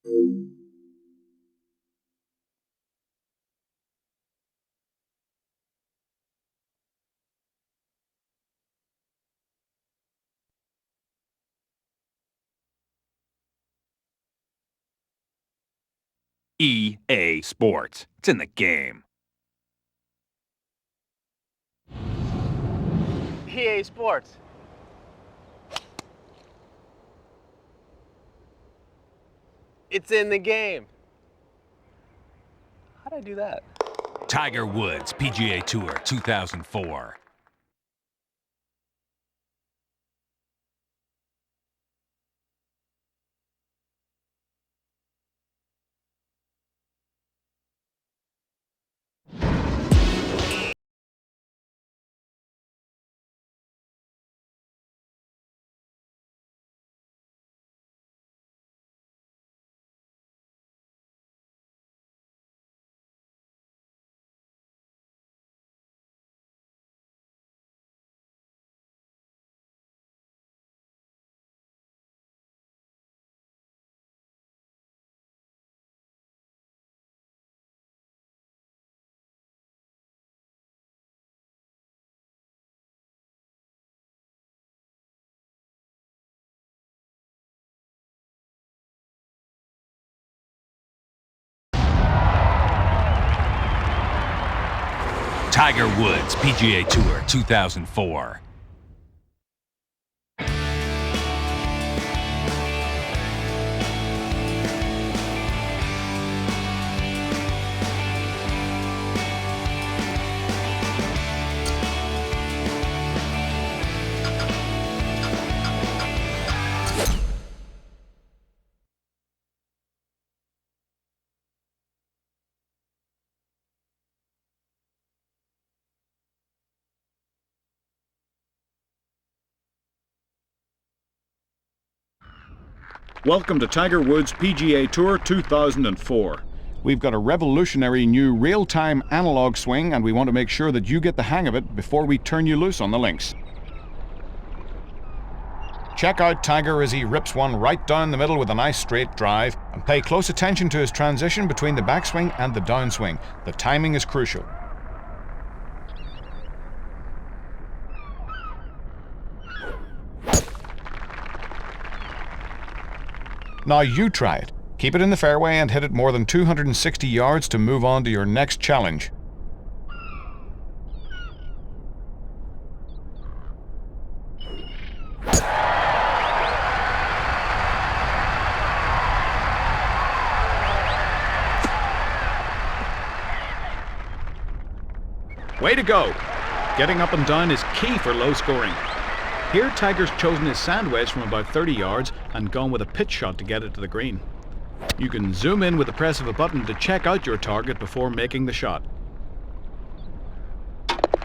EA Sports. It's in the game. PGA Sports. It's in the game. How'd I do that? Tiger Woods PGA Tour 2004. Tiger Woods PGA Tour 2004. Welcome to Tiger Woods PGA Tour 2004. We've got a revolutionary new real-time analog swing, and we want to make sure that you get the hang of it before we turn you loose on the links. Check out Tiger as he rips one right down the middle with a nice straight drive, and pay close attention to his transition between the backswing and the downswing. The timing is crucial. Now you try it. Keep it in the fairway and hit it more than 260 yards to move on to your next challenge. Way to go! Getting up and down is key for low scoring. Here, Tiger's chosen his sand wedge from about 30 yards and gone with a pitch shot to get it to the green. You can zoom in with the press of a button to check out your target before making the shot.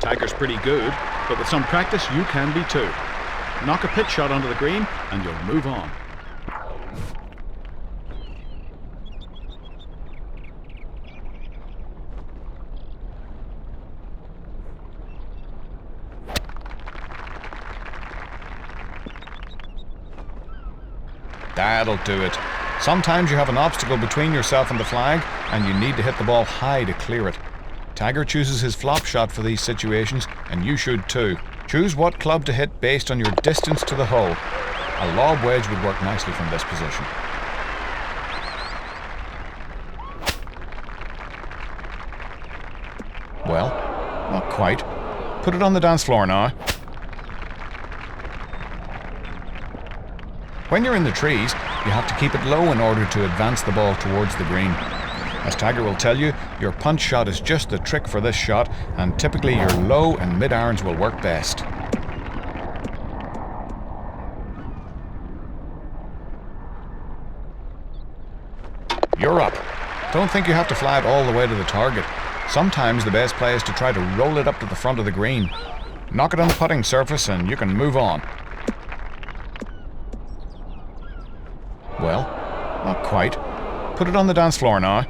Tiger's pretty good, but with some practice you can be too. Knock a pitch shot onto the green and you'll move on. That'll do it. Sometimes you have an obstacle between yourself and the flag, and you need to hit the ball high to clear it. Tiger chooses his flop shot for these situations, and you should too. Choose what club to hit based on your distance to the hole. A lob wedge would work nicely from this position. Well, not quite. Put it on the dance floor now. When you're in the trees, you have to keep it low in order to advance the ball towards the green. As Tiger will tell you, your punch shot is just the trick for this shot, and typically your low and mid-irons will work best. You're up. Don't think you have to fly it all the way to the target. Sometimes the best play is to try to roll it up to the front of the green. Knock it on the putting surface and you can move on. Well, not quite. Put it on the dance floor now.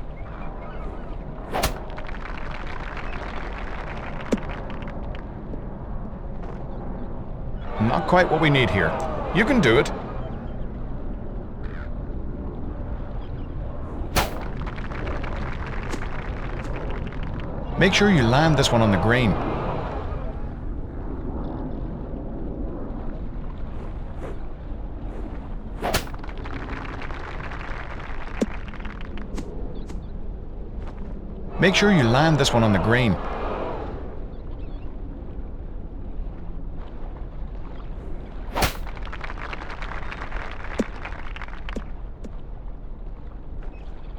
Not quite what we need here. You can do it. Make sure you land this one on the green. Make sure you land this one on the green.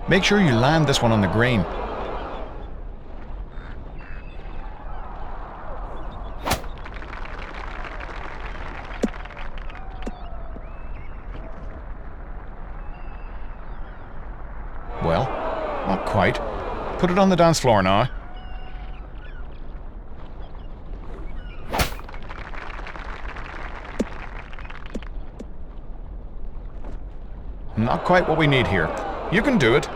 Make sure you land this one on the green. Well, not quite. Put it on the dance floor now. Not quite what we need here. You can do it.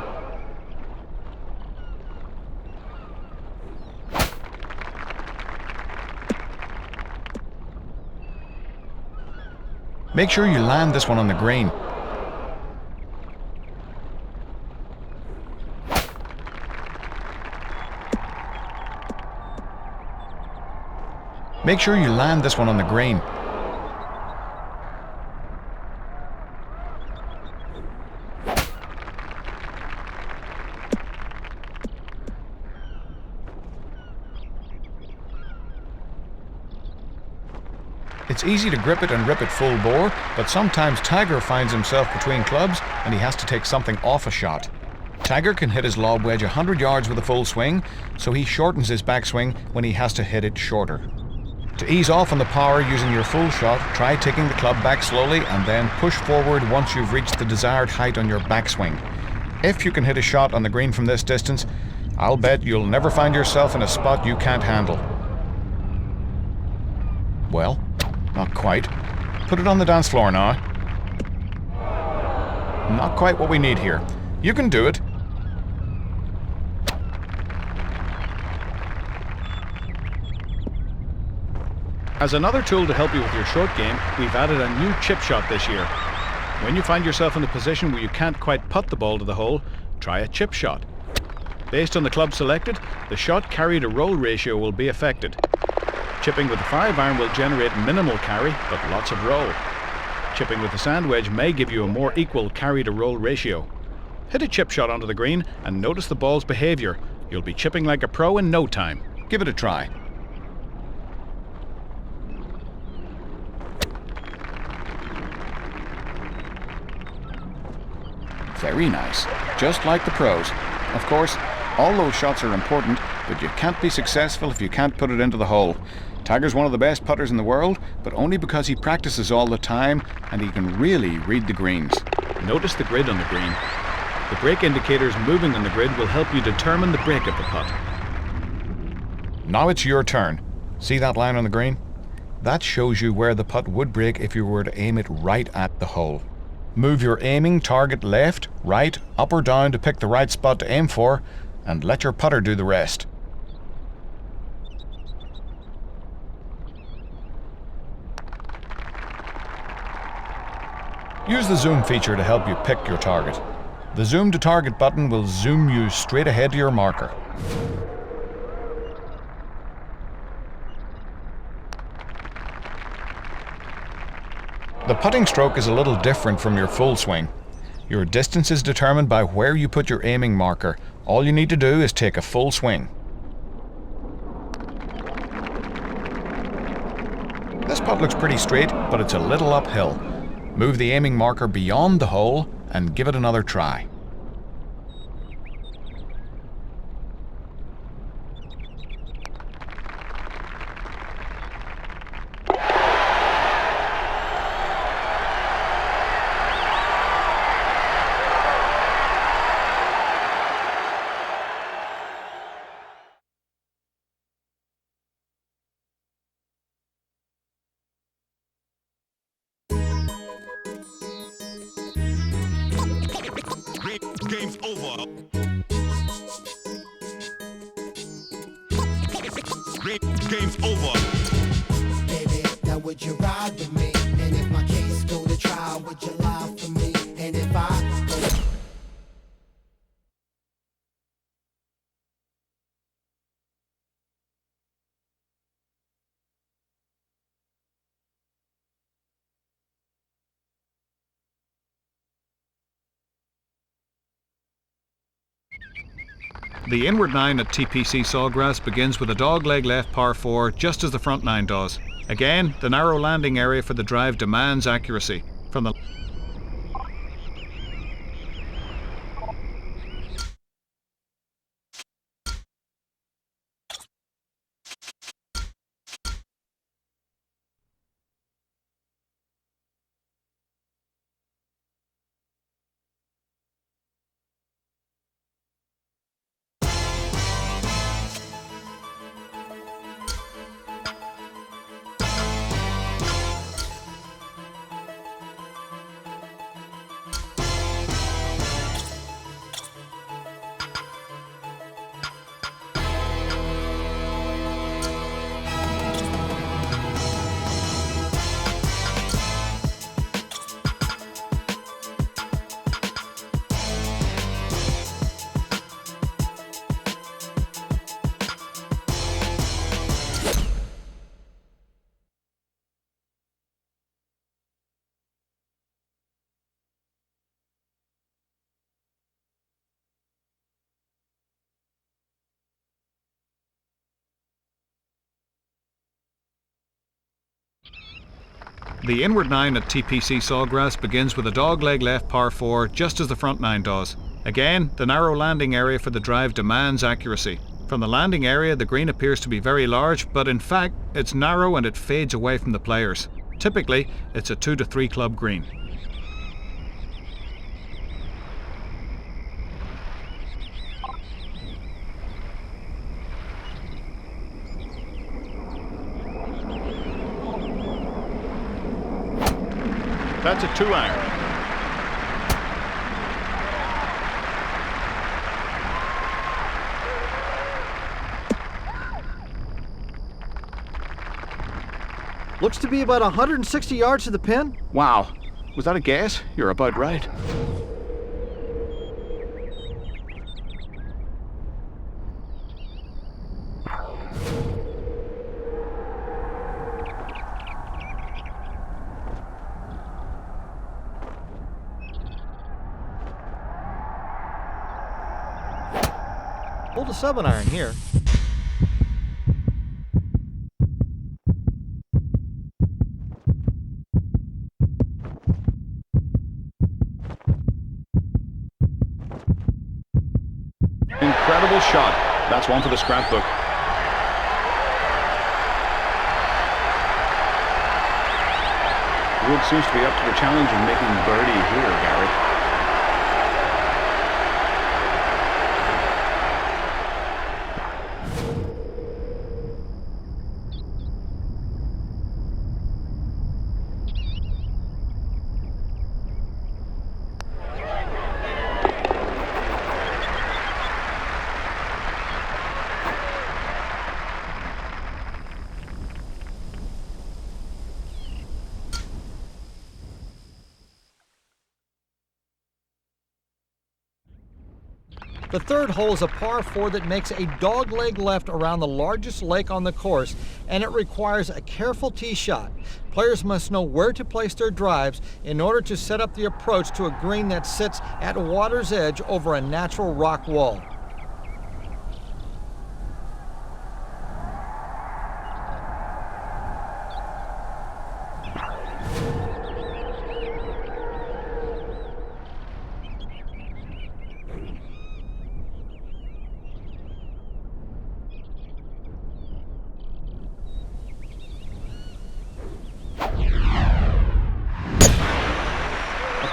Make sure you land this one on the green. Make sure you land this one on the green. It's easy to grip it and rip it full bore, but sometimes Tiger finds himself between clubs and he has to take something off a shot. Tiger can hit his lob wedge 100 yards with a full swing, so he shortens his backswing when he has to hit it shorter. To ease off on the power using your full shot, try taking the club back slowly and then push forward once you've reached the desired height on your backswing. If you can hit a shot on the green from this distance, I'll bet you'll never find yourself in a spot you can't handle. Well, not quite. Put it on the dance floor now. Not quite what we need here. You can do it. As another tool to help you with your short game, we've added a new chip shot this year. When you find yourself in a position where you can't quite putt the ball to the hole, try a chip shot. Based on the club selected, the shot carry to roll ratio will be affected. Chipping with a 5-iron will generate minimal carry, but lots of roll. Chipping with a sand wedge may give you a more equal carry to roll ratio. Hit a chip shot onto the green and notice the ball's behavior. You'll be chipping like a pro in no time. Give it a try. Very nice. Just like the pros. Of course, all those shots are important, but you can't be successful if you can't put it into the hole. Tiger's one of the best putters in the world, but only because he practices all the time and he can really read the greens. Notice the grid on the green. The break indicators moving on the grid will help you determine the break of the putt. Now it's your turn. See that line on the green? That shows you where the putt would break if you were to aim it right at the hole. Move your aiming target left, right, up or down to pick the right spot to aim for, and let your putter do the rest. Use the zoom feature to help you pick your target. The zoom to target button will zoom you straight ahead to your marker. The putting stroke is a little different from your full swing. Your distance is determined by where you put your aiming marker. All you need to do is take a full swing. This putt looks pretty straight, but it's a little uphill. Move the aiming marker beyond the hole and give it another try. Game's over. Game's over. Baby, now would you ride with me? And if my case go to trial, would you lie for me? And if I The inward 9 at TPC Sawgrass begins with a dogleg left par 4 just as the front 9 does. Again, the narrow landing area for the drive demands accuracy. From the inward 9 at TPC Sawgrass begins with a dogleg left par 4 just as the front 9 does. Again, the narrow landing area for the drive demands accuracy. From the landing area, the green appears to be very large, but in fact, it's narrow and it fades away from the players. Typically, it's a 2 to 3 club green. That's a 2-iron. Looks to be about 160 yards to the pin. Wow, was that a guess? You're about right. Hold a 7-iron here. Incredible shot. That's one for the scrapbook. Wood seems to be up to the challenge of making birdie here, Gary. The third hole is a par 4 that makes a dogleg left around the largest lake on the course, and it requires a careful tee shot. Players must know where to place their drives in order to set up the approach to a green that sits at water's edge over a natural rock wall.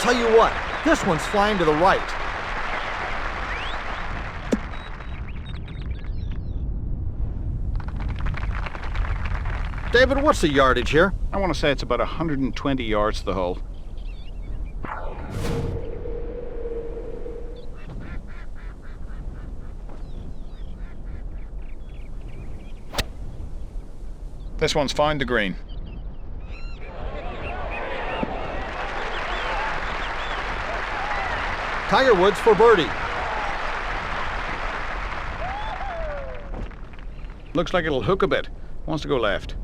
Tell you what, this one's flying to the right. David, what's the yardage here? I want to say it's about 120 yards to the hole. This one's fine to green. Tiger Woods for birdie. Looks like it'll hook a bit. Wants to go left.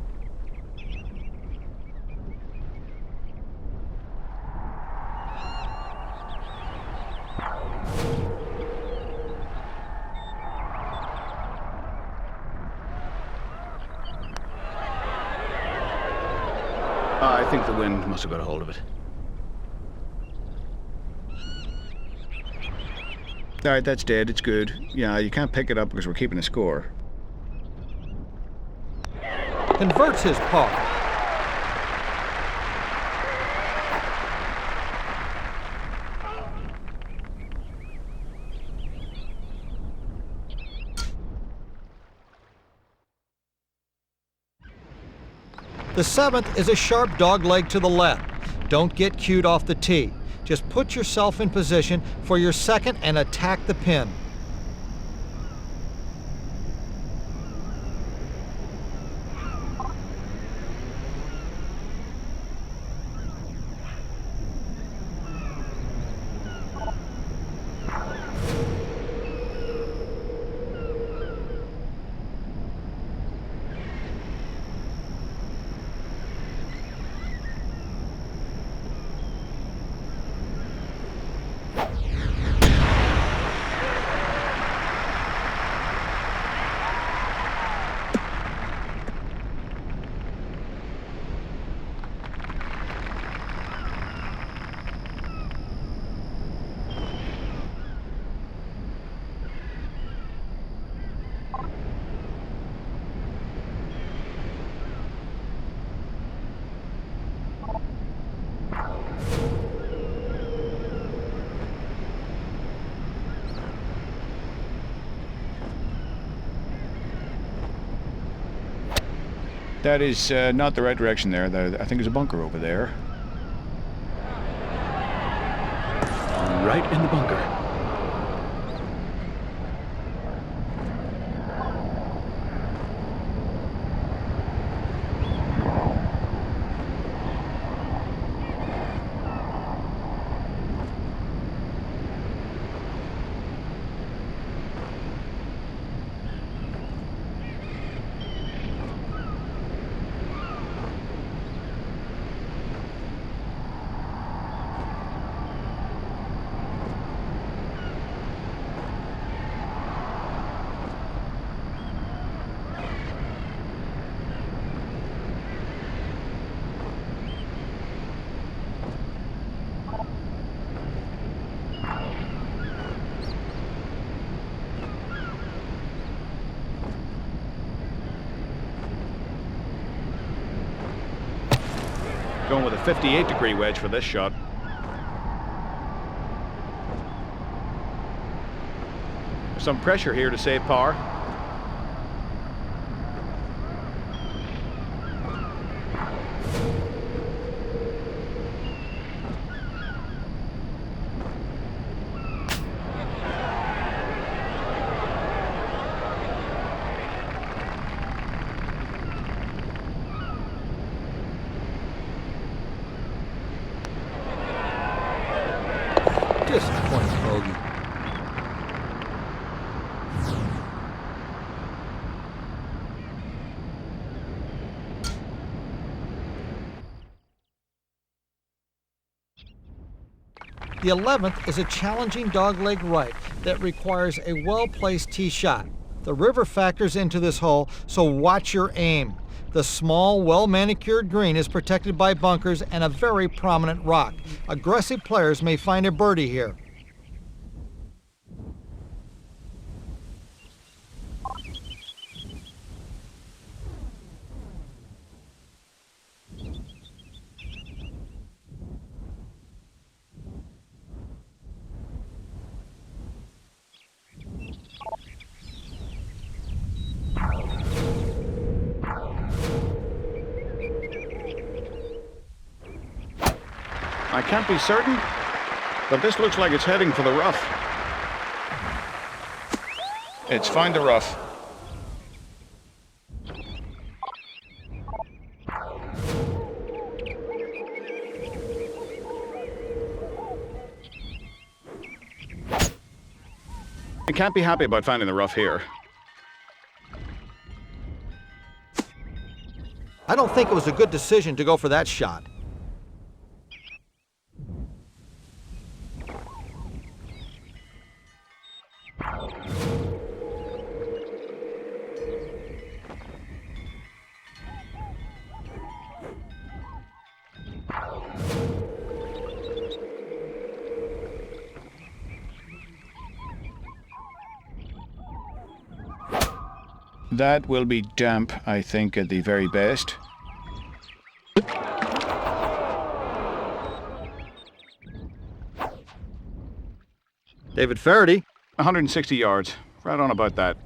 think the wind must have got a hold of it. Alright, that's dead. It's good. Yeah, you can't pick it up because we're keeping a score. Converts his par. The 7th is a sharp dogleg to the left. Don't get cued off the tee. Just put yourself in position for your second and attack the pin. That is not the right direction there. I think there's a bunker over there. Right in the bunker. Going with a 58-degree wedge for this shot. Some pressure here to save par. Disappointing bogey. The 11th is a challenging dogleg right that requires a well-placed tee shot. The river factors into this hole, so watch your aim. The small, well-manicured green is protected by bunkers and a very prominent rock. Aggressive players may find a birdie here. I can't be certain, but this looks like it's heading for the rough. It's find the rough. I can't be happy about finding the rough here. I don't think it was a good decision to go for that shot. That will be damp, I think, at the very best. David Faraday. 160 yards. Right on about that.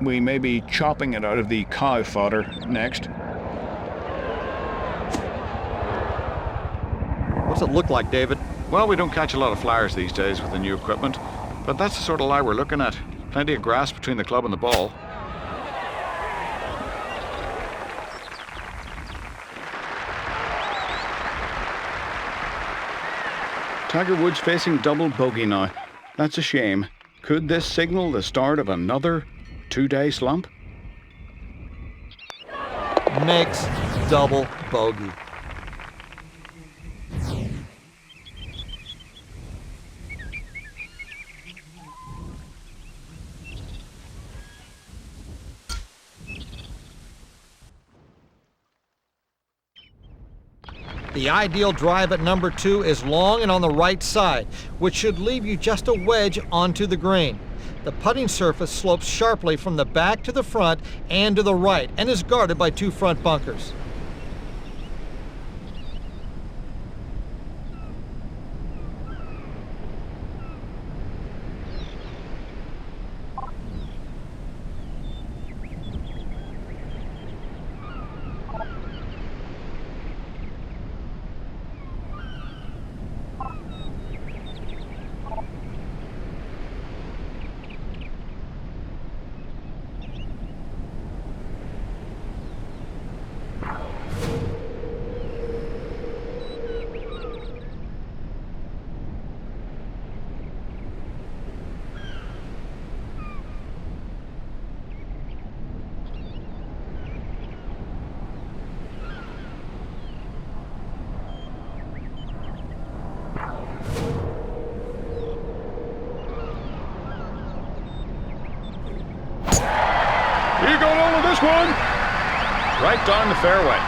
We may be chopping it out of the cow fodder next. What's it look like, David? Well, we don't catch a lot of flyers these days with the new equipment, but that's the sort of lie we're looking at. Plenty of grass between the club and the ball. Tiger Woods facing double bogey now. That's a shame. Could this signal the start of another two-day slump? Makes double bogey. The ideal drive at number 2 is long and on the right side, which should leave you just a wedge onto the green. The putting surface slopes sharply from the back to the front and to the right and is guarded by 2 front bunkers. You got all of this one! Right down the fairway.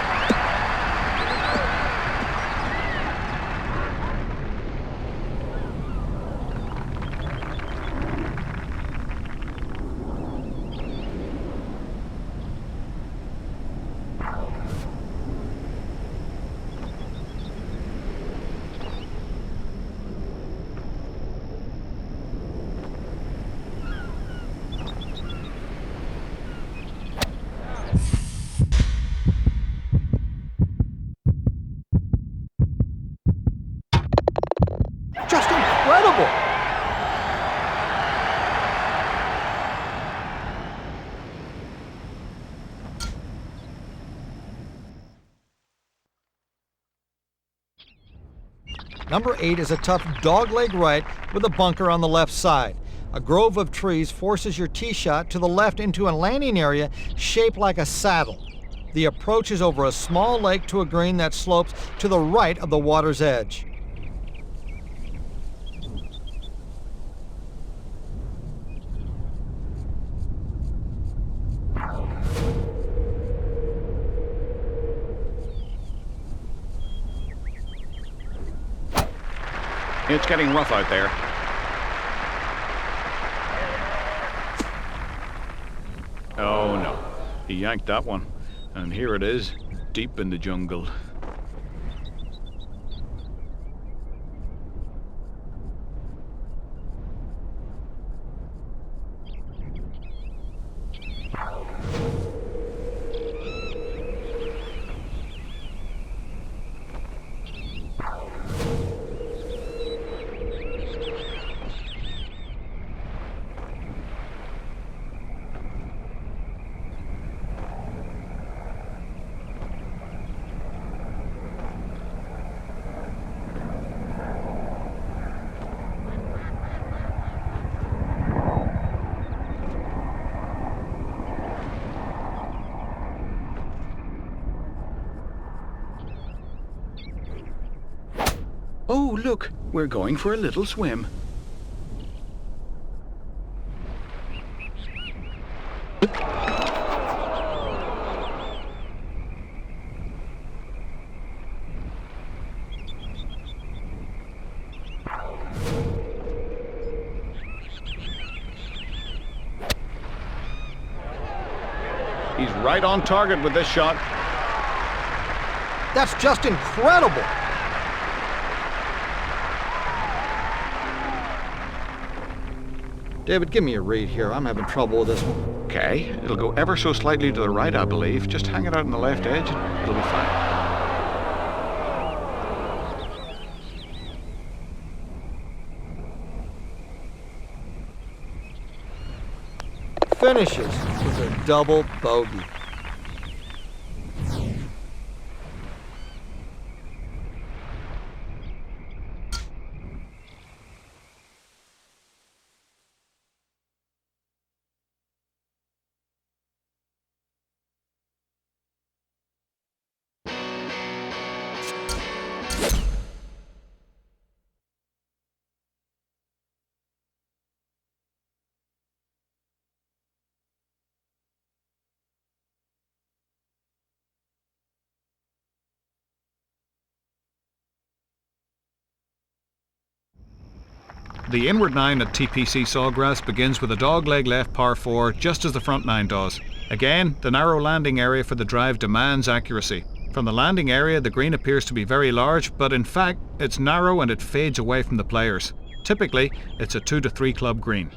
Just incredible! Number 8 is a tough dogleg right with a bunker on the left side. A grove of trees forces your tee shot to the left into a landing area shaped like a saddle. The approach is over a small lake to a green that slopes to the right of the water's edge. It's getting rough out there. Oh no, he yanked that one. And here it is, deep in the jungle. Oh, look, we're going for a little swim. right on target with this shot. That's just incredible. David, give me a read here. I'm having trouble with this one. Okay, it'll go ever so slightly to the right, I believe. Just hang it out on the left edge, it'll be fine. Finishes with a double bogey. The inward nine at TPC Sawgrass begins with a dogleg left par 4, just as the front nine does. Again, the narrow landing area for the drive demands accuracy. From the landing area, the green appears to be very large, but in fact, it's narrow and it fades away from the players. Typically, it's a 2 to 3 club green.